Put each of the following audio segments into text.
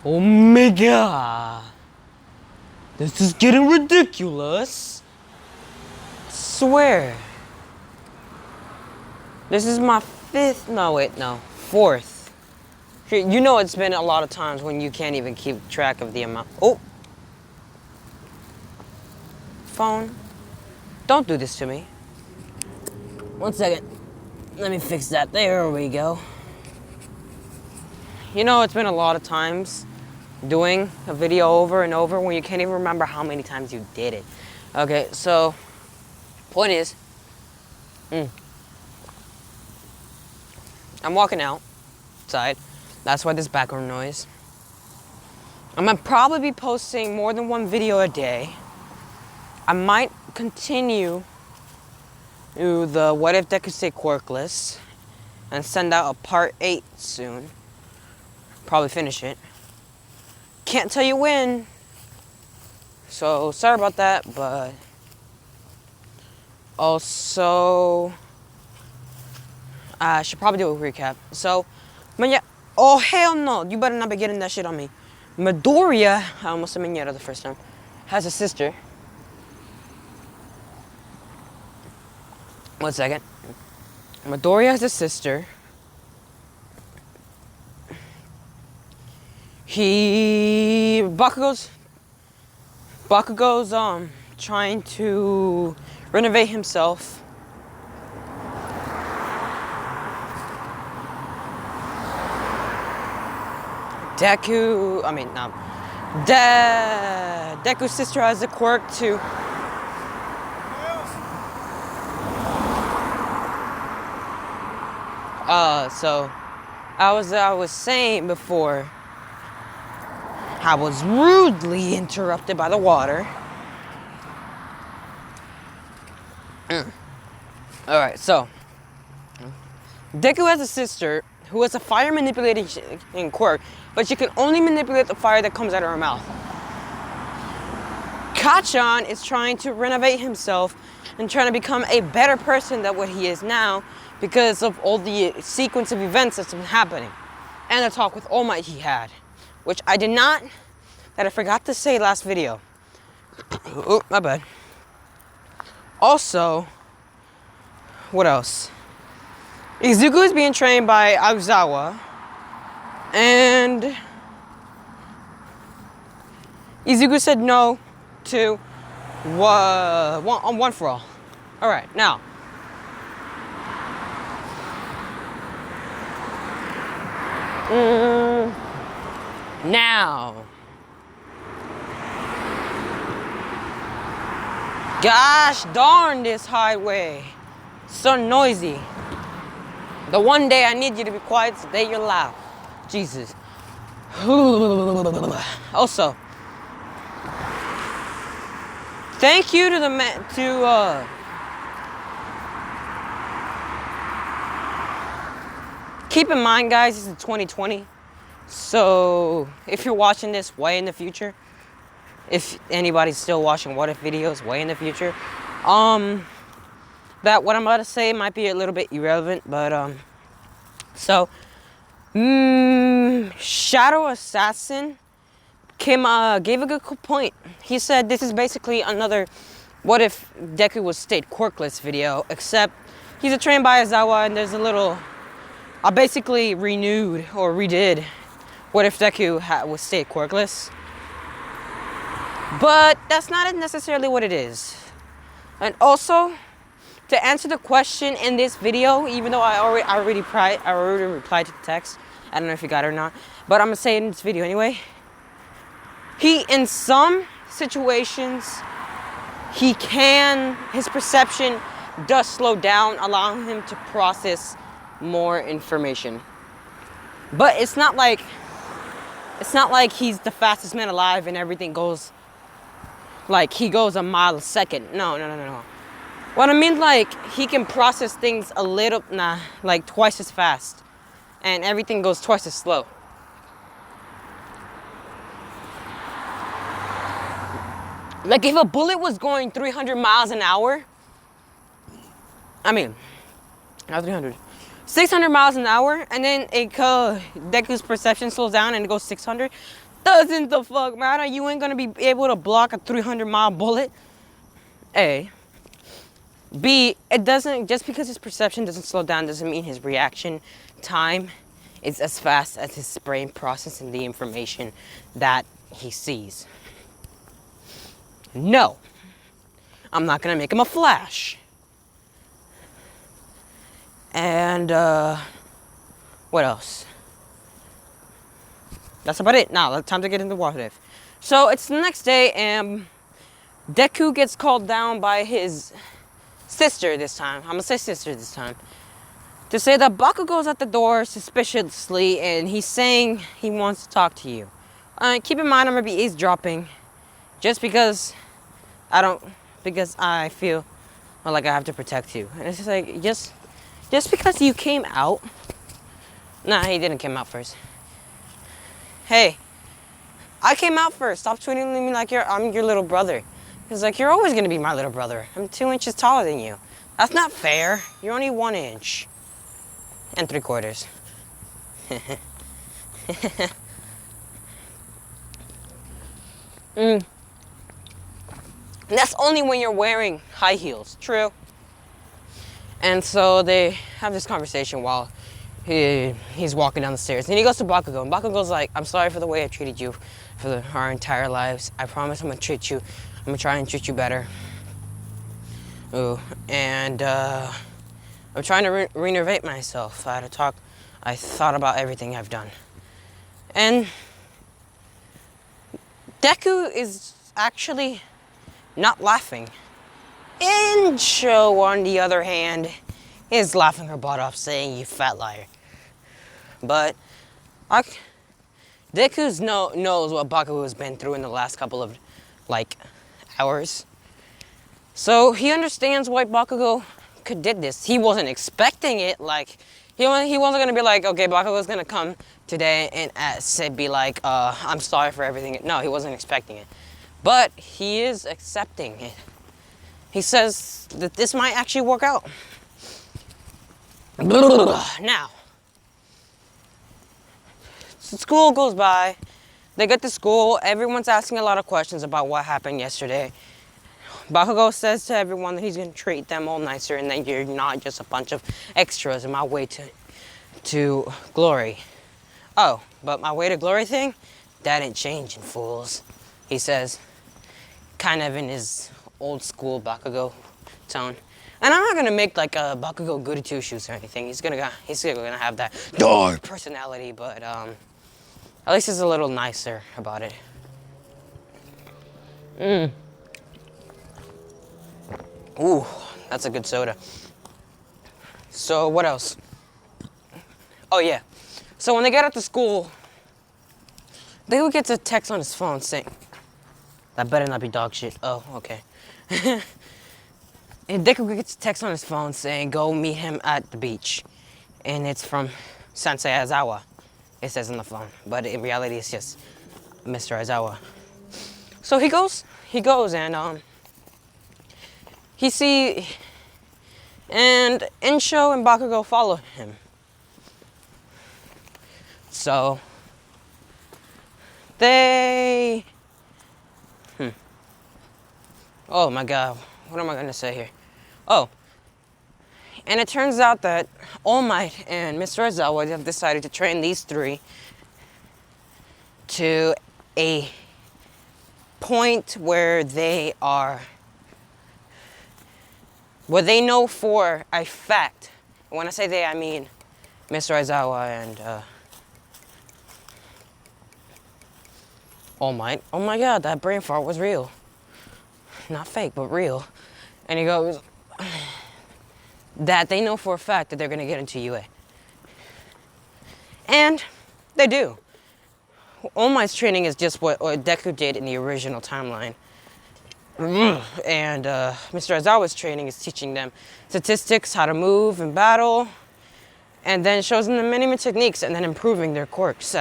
Omega! This is getting ridiculous. I swear. This is my fourth. You know it's been a lot of times when you can't even keep track of the amount. Oh! Phone. Don't do this to me. 1 second. Let me fix that. There we go. You know, it's been a lot of times doing a video over and over when you can't even remember how many times you did it. Okay, so point is, I'm walking outside. That's why there's background noise. I'm gonna probably be posting more than one video a day. I might continue the what if deku stay quirkless and send out a part 8 soon. Probably finish it. Can't tell you when. So sorry about that, but also I should probably do a recap. So, oh hell no, you better not be getting that shit on me. Midoriya, I almost said Minyata the first time, has a sister. 1 second. Midoriya has a sister. Bakugo's trying to renovate himself. Deku's sister has a quirk too. So I was saying before, I was rudely interrupted by the water. Alright, so Deku has a sister who has a fire manipulating quirk, but she can only manipulate the fire that comes out of her mouth. Kacchan is trying to renovate himself and trying to become a better person than what he is now because of all the sequence of events that's been happening. And the talk with All Might he had, which I forgot to say last video. Oh, my bad. Also, what else? Izuku is being trained by Aizawa, and Izuku said no to one for all. All right, now. Now. Gosh darn this highway. So noisy. The one day I need you to be quiet, it's the day you're loud. Jesus. Also, thank you to keep in mind, guys, this is 2020. So if you're watching this way in the future, if anybody's still watching what if videos way in the future, that what I'm about to say might be a little bit irrelevant, but Shadow Assassin gave a good point. He said this is basically another what if Deku was stayed quirkless video, except he's trained by Aizawa, and there's a little I basically renewed or redid what if Deku was stayed quirkless. But that's not necessarily what it is. And also, to answer the question in this video, even though I already replied to the text, I don't know if you got it or not, but I'm gonna say it in this video anyway. In some situations, his perception does slow down, allowing him to process more information. But it's not like he's the fastest man alive and everything goes like he goes a mile a second. No. What I mean, like, he can process things like twice as fast, and everything goes twice as slow. Like, if a bullet was going 300 miles an hour, not 300, 600 miles an hour, and then Deku's perception slows down and it goes 600, Doesn't the fuck matter? You ain't gonna be able to block a 300-mile bullet. A. B. It doesn't, just because his perception doesn't slow down doesn't mean his reaction time is as fast as his brain processing the information that he sees. No. I'm not gonna make him a Flash. And, what else? That's about it. Now, time to get into what if. So, it's the next day, and Deku gets called down by his sister this time. I'm gonna say sister this time. To say that Bakugo's at the door suspiciously, and he's saying he wants to talk to you. Keep in mind, I'm gonna be eavesdropping. Just because I feel like I have to protect you. And it's just like, just because you came out. Nah, he didn't come out first. Hey, I came out first. Stop treating me like I'm your little brother. It's like, you're always gonna be my little brother. I'm 2 inches taller than you. That's not fair. You're only 1 inch. And 3/4. That's only when you're wearing high heels. True. And so they have this conversation while he's walking down the stairs. And he goes to Bakugo. And Bakugo's like, I'm sorry for the way I treated you for our entire lives. I promise I'm going to try and treat you better. Ooh. And I'm trying to renovate myself. I thought about everything I've done. And Deku is actually not laughing. Incho, on the other hand, is laughing her butt off, saying, you fat liar. But Deku knows what Bakugo has been through in the last couple of, hours. So he understands why Bakugo did this. He wasn't expecting it. He wasn't gonna be like, okay, Bakugo's gonna come today and be like, I'm sorry for everything. No, he wasn't expecting it. But he is accepting it. He says that this might actually work out. Now, so school goes by. They get to school. Everyone's asking a lot of questions about what happened yesterday. Bakugo says to everyone that he's going to treat them all nicer and that you're not just a bunch of extras in my way to glory. Oh, but my way to glory thing? That ain't changing, fools. He says, kind of in his old school Bakugo tone. And I'm not gonna make like a Bakugo goody two shoes or anything. He's gonna have that dark personality, but at least he's a little nicer about it. Ooh, that's a good soda. So what else? Oh yeah. So when they get out to school, Deku gets a text on his phone saying, that better not be dog shit. Oh, okay. And Deku gets a text on his phone saying, go meet him at the beach. And it's from Sensei Aizawa, it says on the phone. But in reality, it's just Mr. Aizawa. So he goes and and Insho and Bakugo follow him. So they, oh my god, what am I gonna say here? Oh, and it turns out that All Might and Mr. Aizawa have decided to train these three to a point where they know for a fact. And when I say they, I mean Mr. Aizawa and All Might. Oh my god, that brain fart was real. Not fake, but real. And he goes, that they know for a fact that they're gonna get into UA. And they do. All Might's training is just what Deku did in the original timeline. And Mr. Aizawa's training is teaching them statistics, how to move in battle, and then shows them the many techniques and then improving their quirks.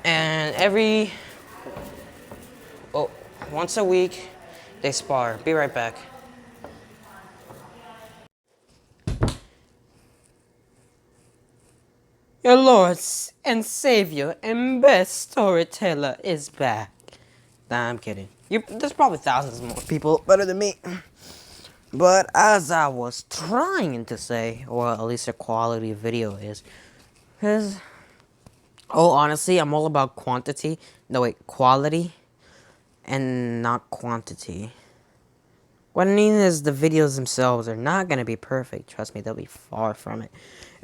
And once a week, they spar. Be right back. Your Lord and Savior and best storyteller is back. Nah, I'm kidding. There's probably thousands more people better than me. But as I was trying to say, or at least a quality video is, honestly, I'm all about quantity. No, wait, quality and not quantity. What I mean is the videos themselves are not going to be perfect. Trust me, they'll be far from it.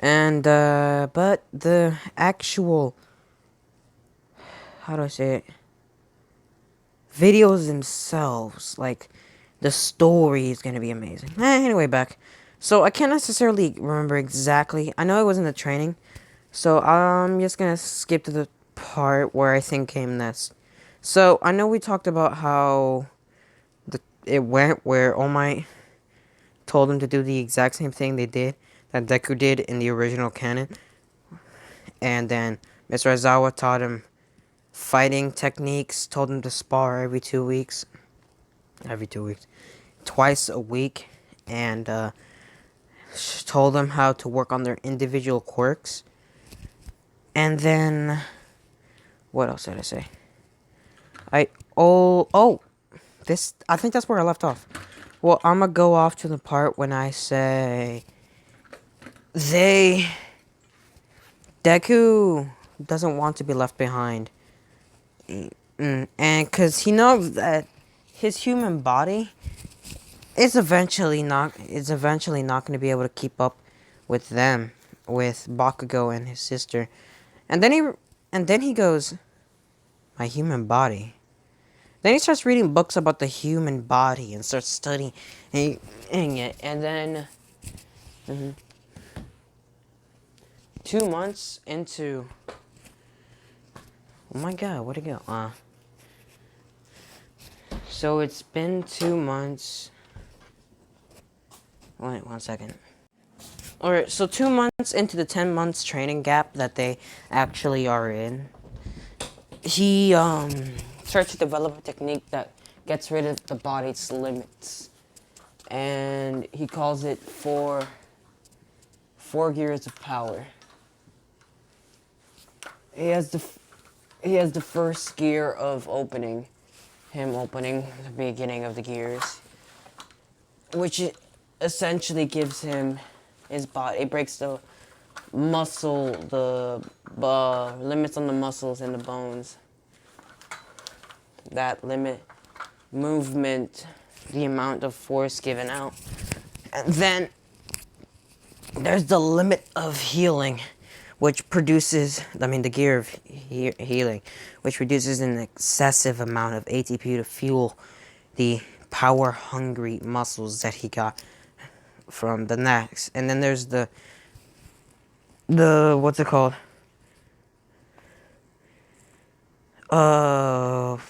And, but the actual, how do I say it? Videos themselves, like, the story is going to be amazing. Anyway, back. So, I can't necessarily remember exactly. I know it was in the training. So, I'm just going to skip to the part where I think came next. So, I know we talked about how it went where All Might told him to do the exact same thing that Deku did in the original canon. And then Mr. Aizawa taught him fighting techniques, told him to spar every 2 weeks. Twice a week. And told them how to work on their individual quirks. And then, what else did I say? I think that's where I left off. Well, I'm gonna go off to the part when I say Deku doesn't want to be left behind. And because he knows that his human body is eventually not going to be able to keep up with them, with Bakugo and his sister. And then he goes, my human body. Then he starts reading books about the human body and starts studying it. And then 2 months into, oh my god, where'd it go? So it's been 2 months. Wait, 1 second. Alright, so 2 months into the 10 months training gap that they actually are in, he starts to develop a technique that gets rid of the body's limits. And he calls it four gears of power. He has the first gear of opening the beginning of the gears, which essentially gives him his body. It breaks the muscle, the limits on the muscles and the bones that limit movement, the amount of force given out. And then there's the limit of healing, which produces, the gear of healing, which produces an excessive amount of ATP to fuel the power-hungry muscles that he got from the next. And then there's the what's it called?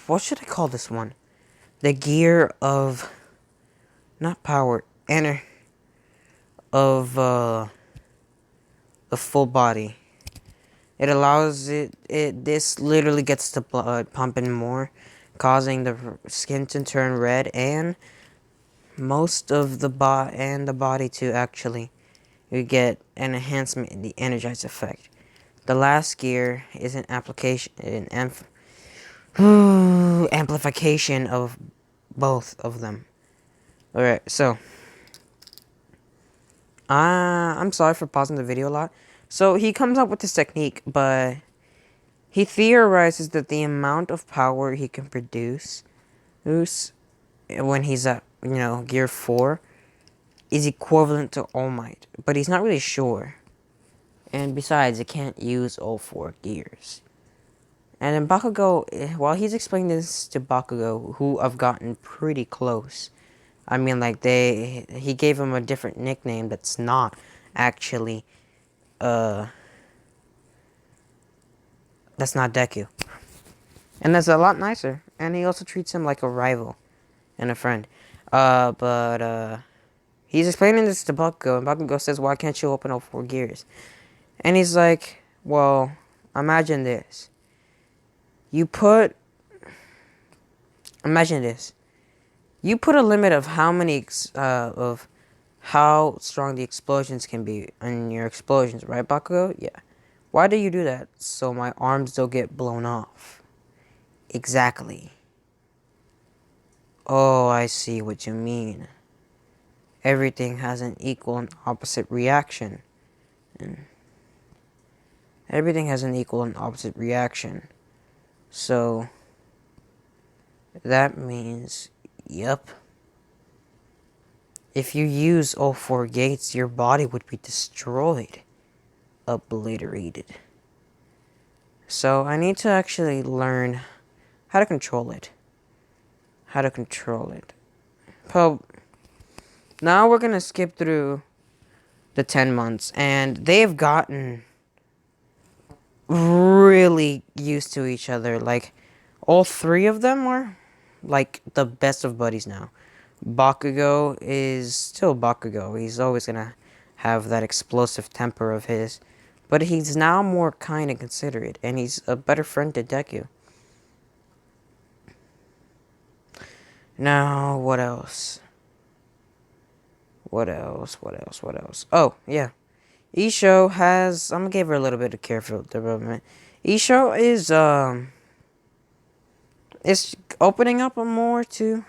What should I call this one? The gear of, not power, of the full body. It allows this literally gets the blood pumping more, causing the skin to turn red and most of the body to actually get an enhancement in the energized effect. The last gear is an amplification of both of them. Alright, so I'm sorry for pausing the video a lot. So he comes up with this technique, but he theorizes that the amount of power he can produce when he's at, gear 4 is equivalent to All Might. But he's not really sure. And besides, it can't use all 4 gears. And then Bakugo, while he's explaining this to Bakugo, who have gotten pretty close. He gave him a different nickname that's not actually, that's not Deku. And that's a lot nicer. And he also treats him like a rival and a friend. He's explaining this to Bakugo, and Bakugo says, why can't you open all 4 gears? And he's like, well, imagine this. Imagine this. You put a limit of how strong the explosions can be in your explosions, right, Bakugo? Yeah. Why do you do that? So my arms don't get blown off. Exactly. Oh, I see what you mean. Everything has an equal and opposite reaction. And everything has an equal and opposite reaction. So that means, yep. If you use all four gates, your body would be destroyed. Obliterated. So I need to actually learn how to control it. How to control it. So now we're gonna skip through the 10 months, and they've gotten really used to each other. Like, all three of them are like the best of buddies now. Bakugo is still Bakugo. He's always gonna have that explosive temper of his, but he's now more kind and considerate, and he's a better friend to Deku. Now, what else? What else? What else? What else? Oh, yeah. Isho has, I'm gonna give her a little bit of character development. Isho is opening up more to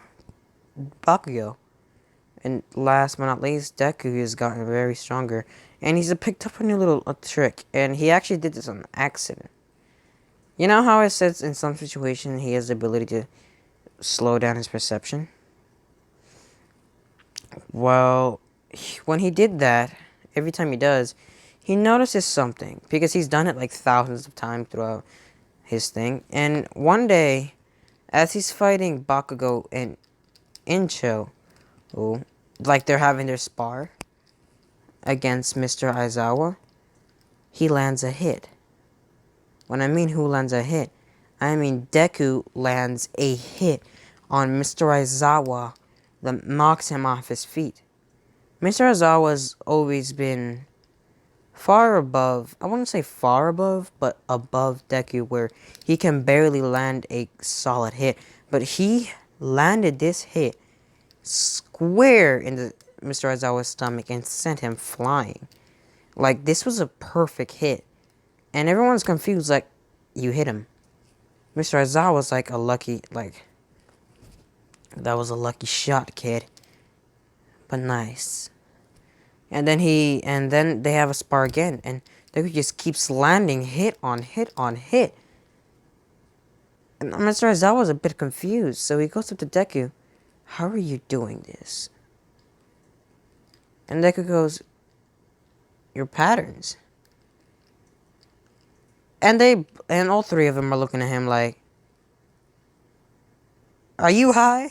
Bakugo. And last but not least, Deku has gotten very stronger. And he's picked up a new little trick. And he actually did this on accident. You know how it says in some situations he has the ability to slow down his perception? Well, when he did that, every time he does, he notices something. Because he's done it like thousands of times throughout his thing. And one day, as he's fighting Bakugo and Incho, like they're having their spar against Mr. Aizawa, he lands a hit. When I mean who lands a hit, I mean Deku lands a hit on Mr. Aizawa that knocks him off his feet. Mr. Aizawa's always been far above, I wouldn't say far above, but above Deku, where he can barely land a solid hit. But he landed this hit square in the Mr. Aizawa's stomach and sent him flying. Like, this was a perfect hit. And everyone's confused, like, you hit him. Mr. Aizawa's like a lucky, like, that was a lucky shot, kid. But nice. And then they have a spar again, and Deku just keeps landing hit on hit on hit. And Mr. Aizawa's a bit confused, so he goes up to Deku. How are you doing this? And Deku goes, your patterns. And all three of them are looking at him like, are you high?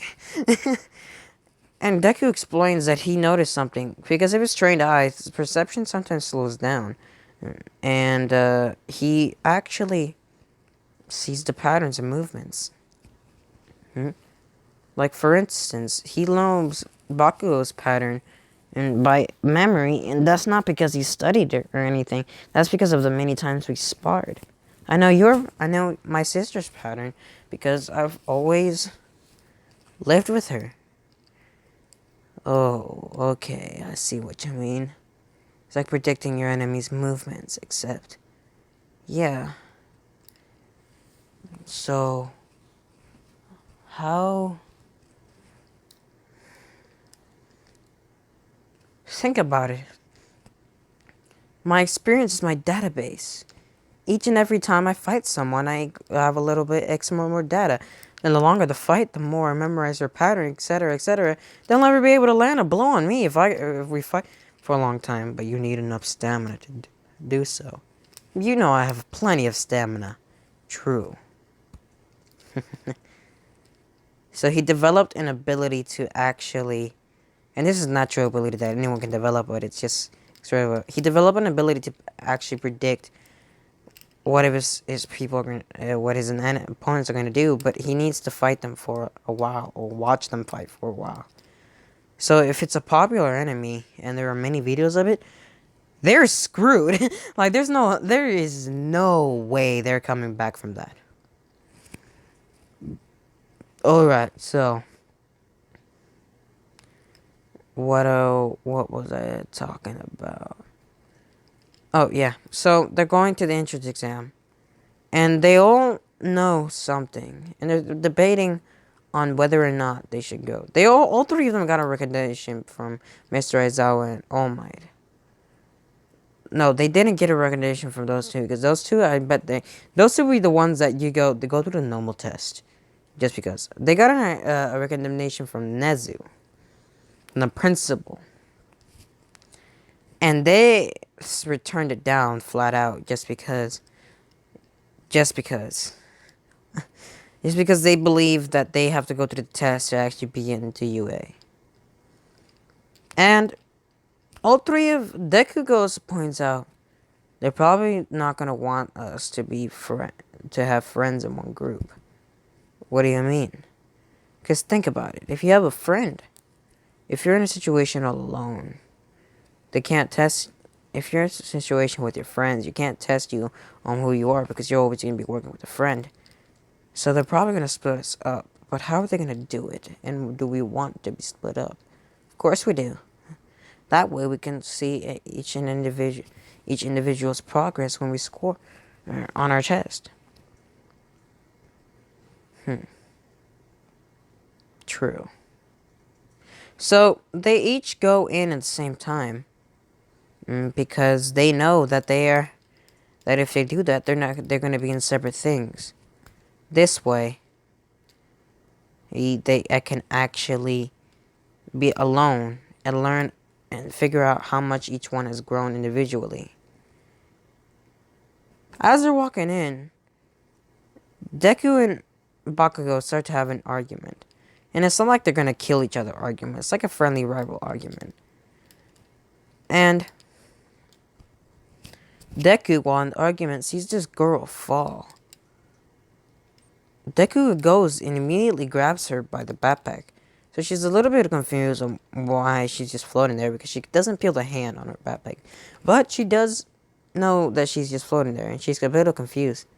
And Deku explains that he noticed something. Because of his trained eyes, perception sometimes slows down. And he actually sees the patterns and movements. Like, for instance, he knows Bakugo's pattern and by memory, and that's not because he studied it or anything. That's because of the many times we sparred. I know my sister's pattern because I've always lived with her. Oh, okay, I see what you mean. It's like predicting your enemy's movements, except, yeah. So, how... Think about it. My experience is my database. Each and every time I fight someone, I have a little bit extra more data. And the longer the fight, the more I memorize their pattern, etc., etc. They'll never be able to land a blow on me if we fight for a long time. But you need enough stamina to do so. You know I have plenty of stamina. True. So he developed an ability to actually, and this is a natural ability that anyone can develop, but it's just sort of he developed an ability to actually predict what his people are going, what his opponents are going to do, but he needs to fight them for a while or watch them fight for a while. So if it's a popular enemy and there are many videos of it, they're screwed. Like there is no way they're coming back from that. All right, so what was I talking about? Oh, yeah. So they're going to the entrance exam. And they all know something. And they're debating on whether or not they should go. All three of them got a recommendation from Mr. Aizawa and All Might. No, they didn't get a recommendation from those two. Because those two, I bet those two will be the ones that they go through the normal test. Just because. They got a recommendation from Nezu. From the principal. And they returned it down flat out just because. Just because they believe that they have to go to the test to actually be into UA. And all three of Deku points out they're probably not gonna want us to be to have friends in one group. What do you mean? Because think about it. If you have a friend, if you're in a situation all alone, they can't test. If you're in a situation with your friends, you can't test you on who you are because you're always gonna be working with a friend. So they're probably going to split us up. But how are they going to do it? And do we want to be split up? Of course we do. That way we can see each individual's progress when we score on our test. True. So they each go in at the same time. Because they know that that if they do that, they're going to be in separate things. This way, I can actually be alone and learn and figure out how much each one has grown individually. As they're walking in, Deku and Bakugo start to have an argument. And it's not like they're gonna kill each other argument. It's like a friendly rival argument. And Deku, while in the argument, sees this girl fall. Deku goes and immediately grabs her by the backpack. So she's a little bit confused on why she's just floating there because she doesn't feel the hand on her backpack. But she does know that she's just floating there and she's a little confused.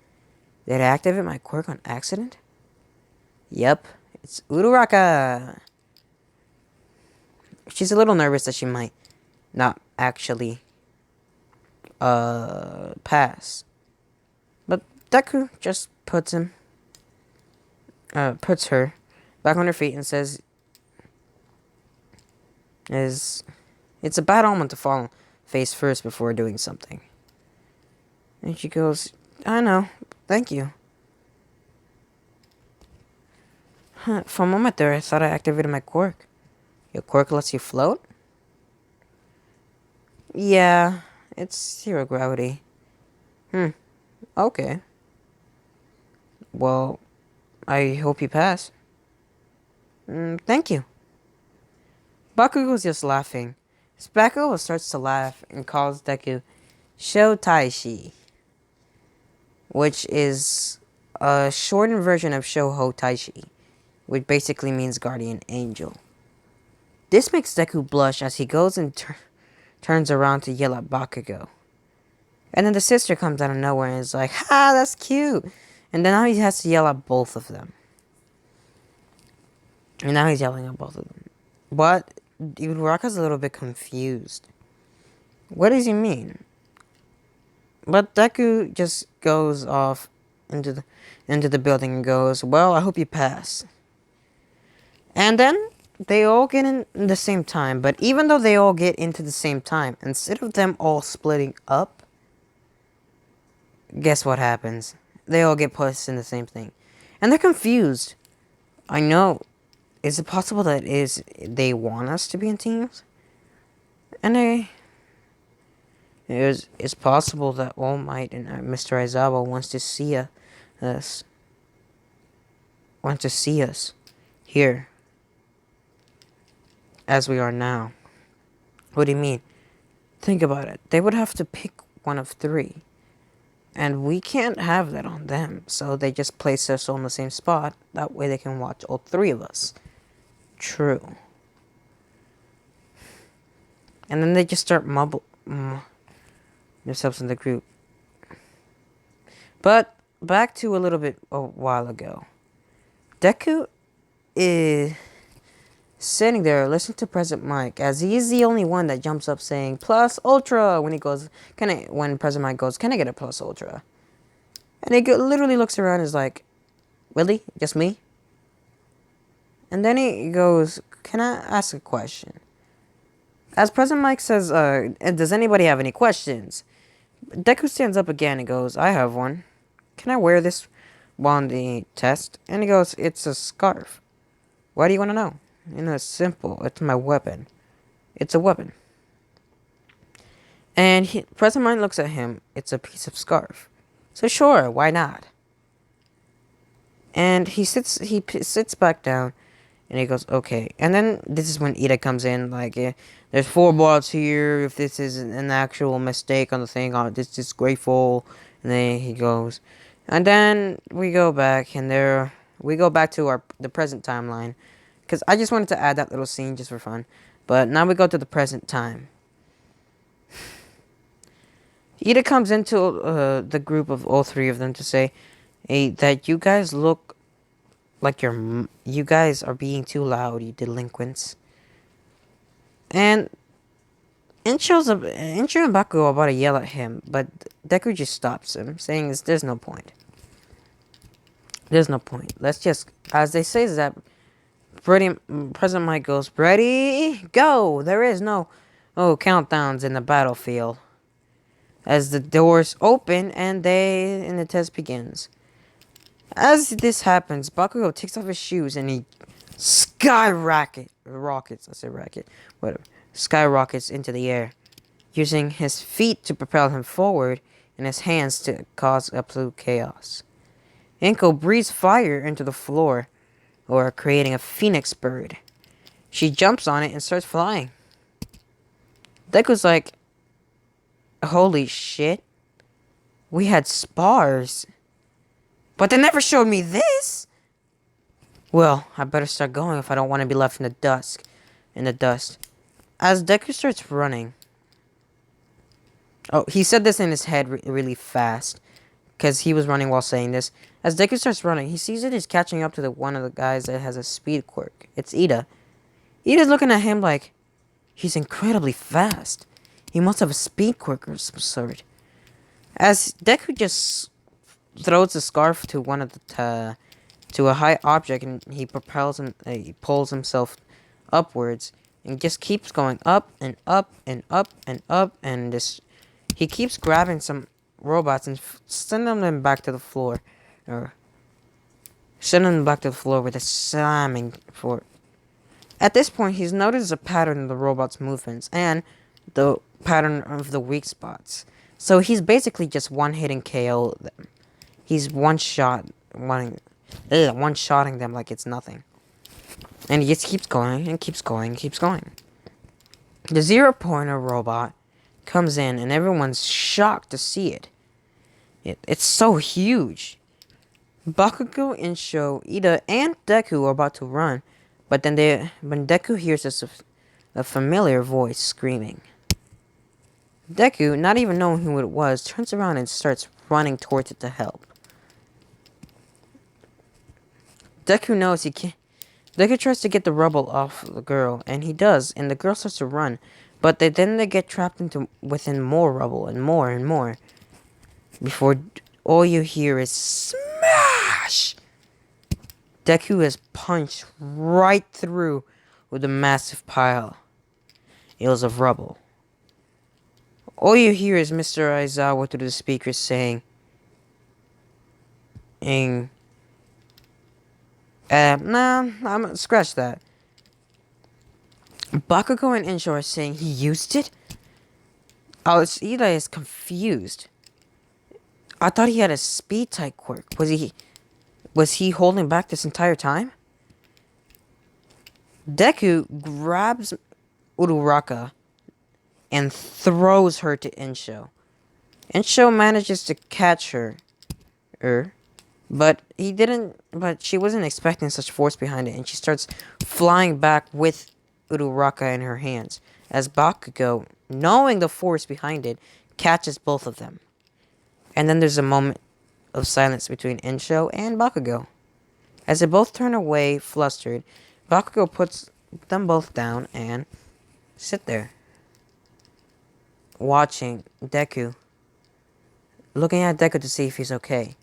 Did I activate my quirk on accident? Yep, it's Uraraka. She's a little nervous that she might not actually pass. But Deku just puts her back on her feet and says, it's a bad omen to fall face first before doing something. And she goes, I know, thank you. For a moment there, I thought I activated my quirk. Your quirk lets you float? Yeah, it's zero gravity. Okay. Well, I hope you pass. Thank you. Bakugo's just laughing. Bakugo starts to laugh and calls Deku Shou Taishi, which is a shortened version of Shouho Taishi, which basically means guardian angel. This makes Deku blush as he goes and turns around to yell at Bakugo. And then the sister comes out of nowhere and is like, ha, that's cute. And then now he has to yell at both of them. And now he's yelling at both of them. But Uraraka's a little bit confused. What does he mean? But Deku just goes off into the building and goes, well, I hope you pass. And then they all get in the same time. But even though they all get into the same time, instead of them all splitting up, guess what happens? They all get pushed in the same thing. And they're confused. I know. Is it possible that they want us to be in teams? And it's possible that All Might and Mr. Aizawa wants to see us. Want to see us here as we are now. What do you mean? Think about it. They would have to pick one of three. And we can't have that on them. So they just place us on the same spot. That way they can watch all three of us. True. And then they just start themselves in the group. But back to a while ago. Deku sitting there listening to President Mike, as he's the only one that jumps up saying plus ultra when he goes, when President Mike goes, can I get a plus ultra? And he literally looks around and is like, really? Just me? And then he goes, can I ask a question? As President Mike says, does anybody have any questions? Deku stands up again and goes, I have one. Can I wear this on the test? And he goes, it's a scarf. Why do you want to know? It's simple. It's my weapon. It's a weapon. And President Mike looks at him. It's a piece of scarf. So sure, why not? And he sits back down. And he goes, okay. And then this is when Ida comes in, like, there's 4 bullets here. If this is an actual mistake on the thing, this is grateful. And then he goes. And then we go back, and we go back to the present timeline. Because I just wanted to add that little scene just for fun. But now we go to the present time. Ida comes into the group of all 3 of them to say, hey, that you guys look like you guys are being too loud, you delinquents. And Incho and Bakugo are about to yell at him, but Deku just stops him, saying there's no point. There's no point. Let's just, as they say that, President Mike goes, ready, go! There is no countdowns in the battlefield. As the doors open and the test begins. As this happens, Bakugo takes off his shoes and he skyrockets into the air, using his feet to propel him forward and his hands to cause absolute chaos. Inko breathes fire into the floor, or creating a phoenix bird. She jumps on it and starts flying. Deku's like, holy shit, we had spars. But they never showed me this. Well, I better start going if I don't want to be left in the dust. As Deku starts running. Oh, he said this in his head really fast. Because he was running while saying this. As Deku starts running, he sees it is catching up to one of the guys that has a speed quirk. It's Ida. Ida's looking at him like, he's incredibly fast. He must have a speed quirk or some sort. As Deku just throws the scarf to to a high object, and he pulls himself upwards, and just keeps going up and up and up and up, and he keeps grabbing some robots and sending them back to the floor, with a slamming for. At this point, he's noticed a pattern of the robot's movements and the pattern of the weak spots. So he's basically just one-hitting KO them. He's one-shotting them like it's nothing. And he just keeps going and keeps going and keeps going. The 0-pointer robot comes in and everyone's shocked to see it. It's so huge. Bakugo, Insho, Ida, and Deku are about to run, but then when Deku hears a familiar voice screaming. Deku, not even knowing who it was, turns around and starts running towards it to help. Deku knows he can't. Deku tries to get the rubble off the girl, and he does, and the girl starts to run, but then they get trapped within more rubble and more, before all you hear is smash! Deku is punched right through with a massive piles of rubble. All you hear is Mr. Aizawa through the speakers saying, nah, scratch that. Bakugo and Insho are saying he used it? Ida is confused. I thought he had a speed type quirk. Was he holding back this entire time? Deku grabs Uraraka and throws her to Insho. Insho manages to catch her, but she wasn't expecting such force behind it, and she starts flying back with Uraraka in her hands, as Bakugo, knowing the force behind it, catches both of them. And then there's a moment of silence between Insho and Bakugo. As they both turn away, flustered, Bakugo puts put them both down and sit there, watching Deku, looking at Deku to see if he's okay.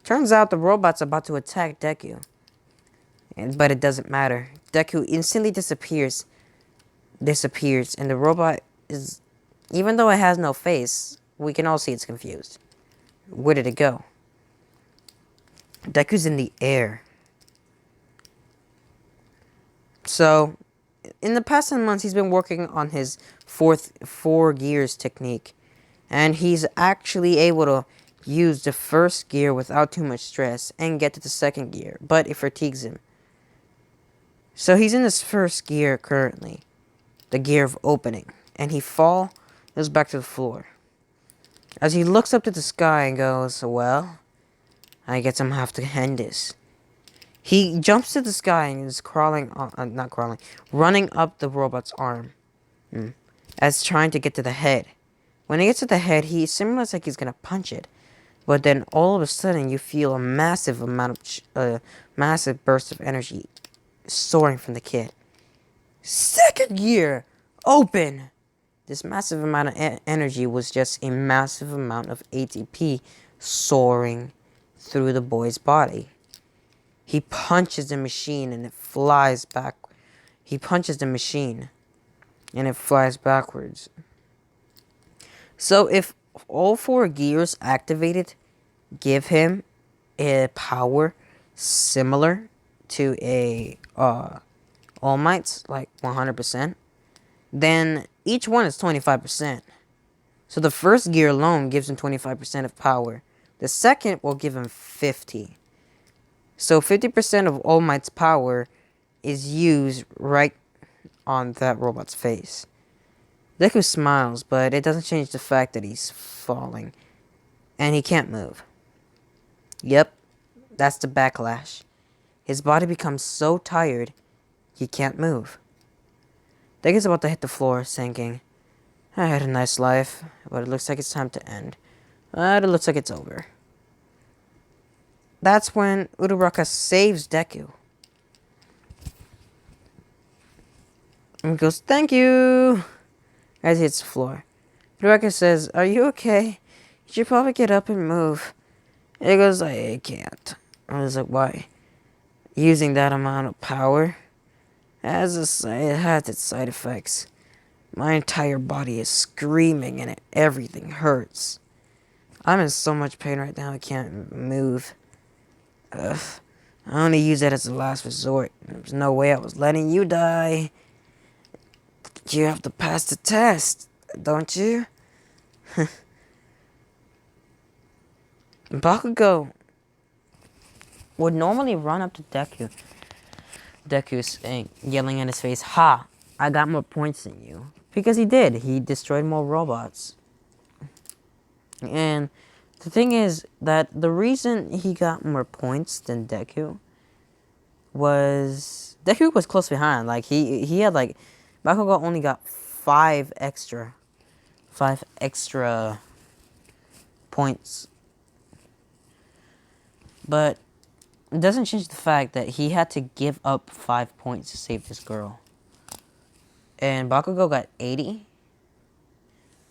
Turns out the robot's about to attack Deku, but it doesn't matter. Deku instantly disappears, and the robot is, even though it has no face, we can all see it's confused. Where did it go? Deku's in the air. So, in the past 10 months, he's been working on his four gears technique. And he's actually able to use the first gear without too much stress and get to the second gear. But it fatigues him. So he's in his first gear currently. The gear of opening. And he falls back to the floor. As he looks up to the sky and goes, well, I guess I'm gonna have to end this. He jumps to the sky and is running up the robot's arm. As trying to get to the head. When he gets to the head, he simulates like he's gonna punch it. But then all of a sudden, you feel a massive massive burst of energy soaring from the kid. Second gear! Open! This massive amount of energy was just a massive amount of ATP soaring through the boy's body. He punches the machine and it flies back. He punches the machine and it flies backwards. So if all four gears activated give him a power similar to a All Might's, like 100%, then each one is 25%. So the first gear alone gives him 25% of power. The second will give him 50. So 50% of All Might's power is used right on that robot's face. Deku smiles, but it doesn't change the fact that he's falling. And he can't move. Yep, that's the backlash. His body becomes so tired, he can't move. Deku's about to hit the floor, thinking, I had a nice life, but it looks like it's time to end. But it looks like it's over. That's when Uraraka saves Deku. And he goes, thank you, as he hits the floor. Uraraka says, are you okay? You should probably get up and move. And he goes, I can't. I was like, why? Using that amount of power it has its side effects. My entire body is screaming and everything hurts. I'm in so much pain right now I can't move. Ugh. I only use that as a last resort. There's no way I was letting you die. You have to pass the test, don't you? Bakugo would normally run up to Deku. Deku's yelling at his face, ha! I got more points than you. Because he did. He destroyed more robots. And the thing is that the reason he got more points than Deku was Deku was close behind. Like he had like Bakugo only got 5 extra points. But it doesn't change the fact that he had to give up 5 points to save this girl. And Bakugo got 80.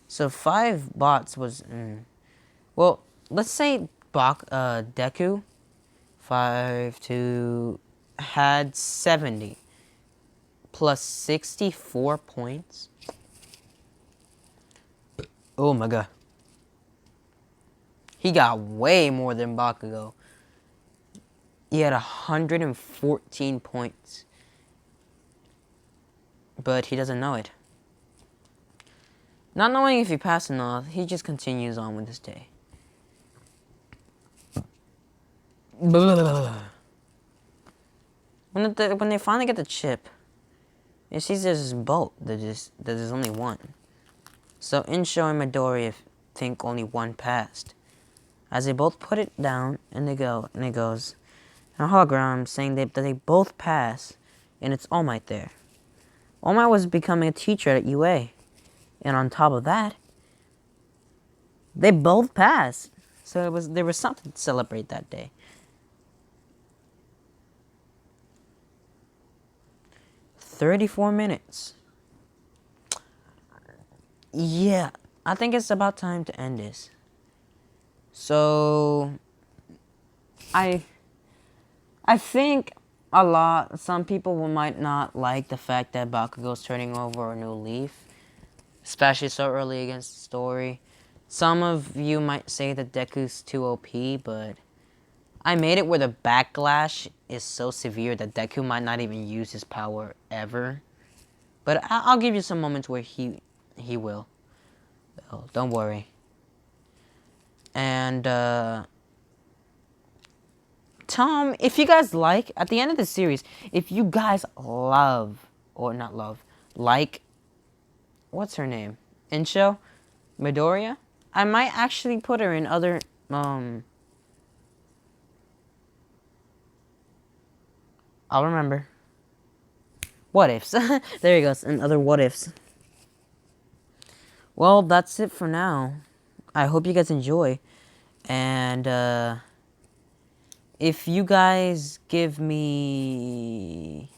So 5 bots was... well, let's say Deku had 70 plus 64 points. Oh my god. He got way more than Bakugo. He had 114 points. But he doesn't know it. Not knowing if he passed or not, he just continues on with his day. When they finally get the chip, it sees there's this boat that there's only one. So Insho and Midori think only one passed. As they both put it down, and it goes, a hologram saying that they both pass, and it's All Might there. All Might was becoming a teacher at UA. And on top of that, they both passed. So there was something to celebrate that day. 34 minutes. Yeah, I think it's about time to end this. So, I think some people might not like the fact that Bakugo's turning over a new leaf, especially so early against the story. Some of you might say that Deku's too OP, but I made it where the backlash is so severe that Deku might not even use his power ever. But I'll give you some moments where he will. Oh, don't worry. And Tom, if you guys like, at the end of the series, if you guys love, or not love, like, what's her name? Insho? Midoriya? I might actually put her in other, I'll remember. What ifs. There he goes, and other what ifs. Well, that's it for now. I hope you guys enjoy. And, if you guys give me...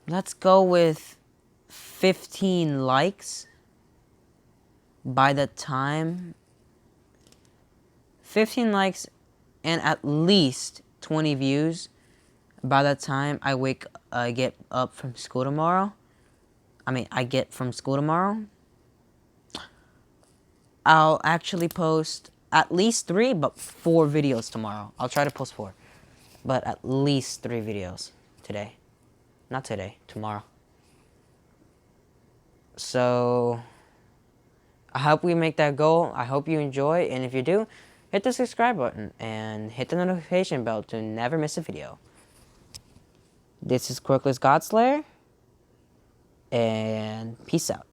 Let's go with 15 likes by the time... 15 likes and at least 20 views by the time I get up from school tomorrow. I get from school tomorrow. I'll actually post at least 3, but 4 videos tomorrow. I'll try to post 4, but at least 3 videos today. Not today, tomorrow. So, I hope we make that goal. I hope you enjoy, and if you do, hit the subscribe button and hit the notification bell to never miss a video. This is Quirkless Godslayer, and peace out.